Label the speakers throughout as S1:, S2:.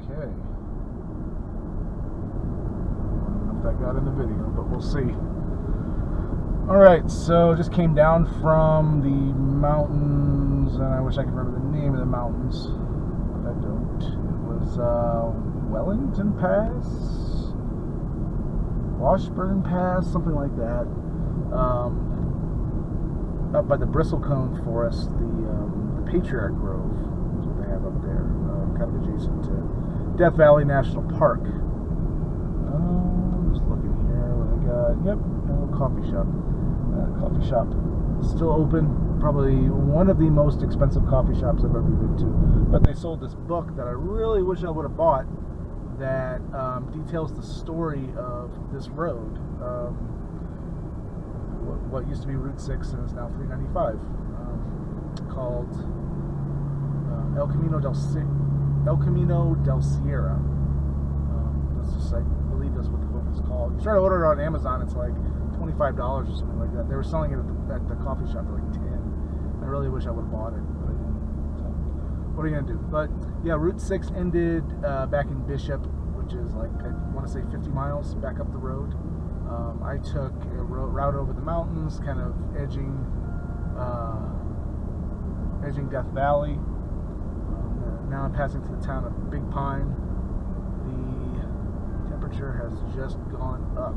S1: Okay. I don't know if that got in the video, but we'll see. Alright, so just came down from the mountains, and I wish I could remember the name of the mountains, but I don't. It was Wellington Pass? Washburn Pass? Something like that. Up by the Bristlecone Forest, the Patriarch Grove is what they have up there, kind of adjacent to Death Valley National Park. Just looking here, what I got. Yep, a little coffee shop. Coffee shop still open. Probably one of the most expensive coffee shops I've ever been to. But they sold this book that I really wish I would have bought that details the story of this road. What used to be Route 6 and is now 395, called El Camino del Sierra. That's just, I believe that's what the book is called. You try to order it on Amazon, it's like $25 or something like that. They were selling it at the coffee shop for like 10. I really wish I would have bought it, but I didn't. So, what are you gonna do? But yeah, Route 6 ended back in Bishop, which is like, I want to say 50 miles back up the road. I took a route over the mountains, kind of edging Death Valley. Now I'm passing through the town of Big Pine. The temperature has just gone up.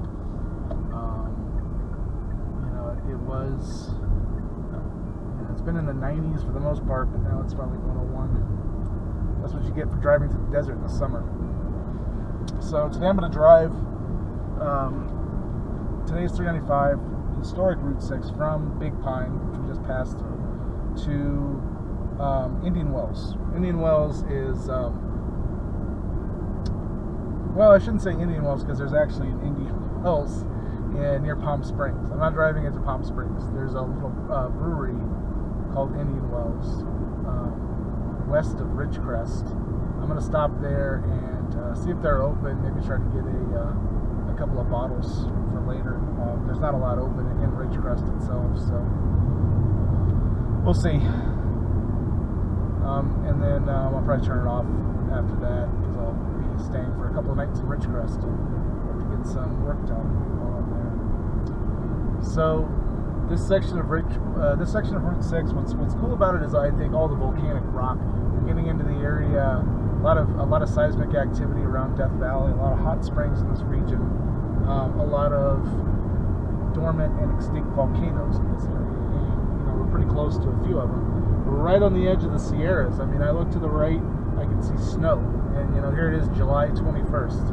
S1: It was, it's been in the 90s for the most part, but now it's probably 101. That's what you get for driving through the desert in the summer. So today I'm going to drive, today's 395, historic Route 6 from Big Pine, which we just passed through, to Indian Wells. Indian Wells is, well, I shouldn't say Indian Wells because there's actually an Indian Wells near Palm Springs. I'm not driving into Palm Springs. There's a little brewery called Indian Wells west of Ridgecrest. I'm going to stop there and see if they're open, maybe try to get a couple of bottles for later. There's not a lot open in Ridgecrest itself, so we'll see. And then I'll probably turn it off after that because I'll be staying for a couple of nights in Ridgecrest to get some work done while I'm there. So this section of Route 6, what's cool about it is I think all the volcanic rock. You're getting into the area, a lot of seismic activity around Death Valley, a lot of hot springs in this region, a lot of dormant and extinct volcanoes in this area. And, we're pretty close to a few of them. We're right on the edge of the Sierras. I mean, I look to the right, I can see snow, and here it is, July 21st,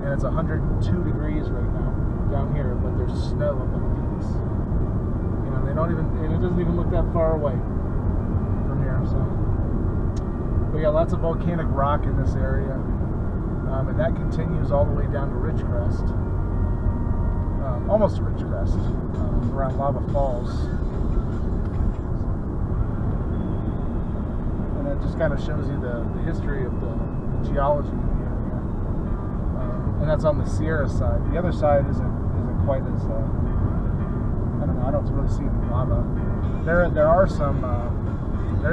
S1: and it's 102 degrees right now down here, but there's snow up on the peaks. They don't even, and it doesn't even look that far away from here. So, but yeah, lots of volcanic rock in this area, and that continues all the way down to Ridgecrest, almost to Ridgecrest, around Lava Falls, and it just kind of shows you the history of the geology in the area, and that's on the Sierra side. The other side isn't quite as I don't know. I don't really see any lava. There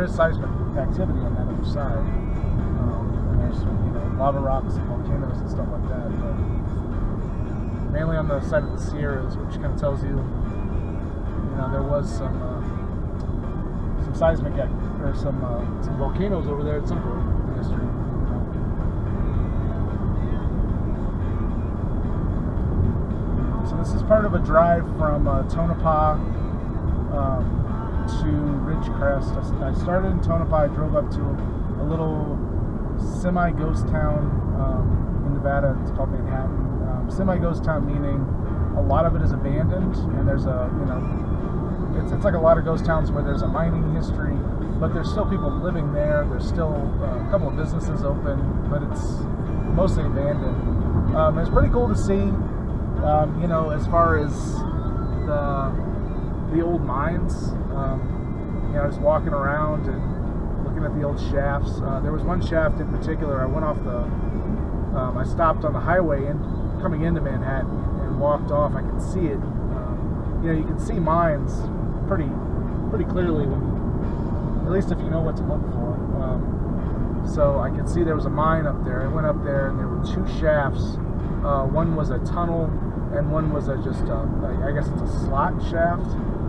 S1: is seismic activity on that other side. And there's lava rocks and volcanoes and stuff like that. But mainly on the side of the Sierras, which kind of tells you, there was some seismic or some volcanoes over there at some point in history. So this is part of a drive from Tonopah to Ridgecrest. I started in Tonopah, I drove up to a little semi-ghost town in Nevada. It's called Manhattan. Semi-ghost town meaning a lot of it is abandoned, and there's it's like a lot of ghost towns where there's a mining history, but there's still people living there. There's still a couple of businesses open, but it's mostly abandoned. It's pretty cool to see. As far as the old mines, just walking around and looking at the old shafts. There was one shaft in particular. I went off I stopped on the highway coming into Manhattan and walked off. I could see it. You can see mines pretty clearly, at least if you know what to look for. So I could see there was a mine up there. I went up there and there were 2 shafts. One was a tunnel and one was I guess it's a slot shaft.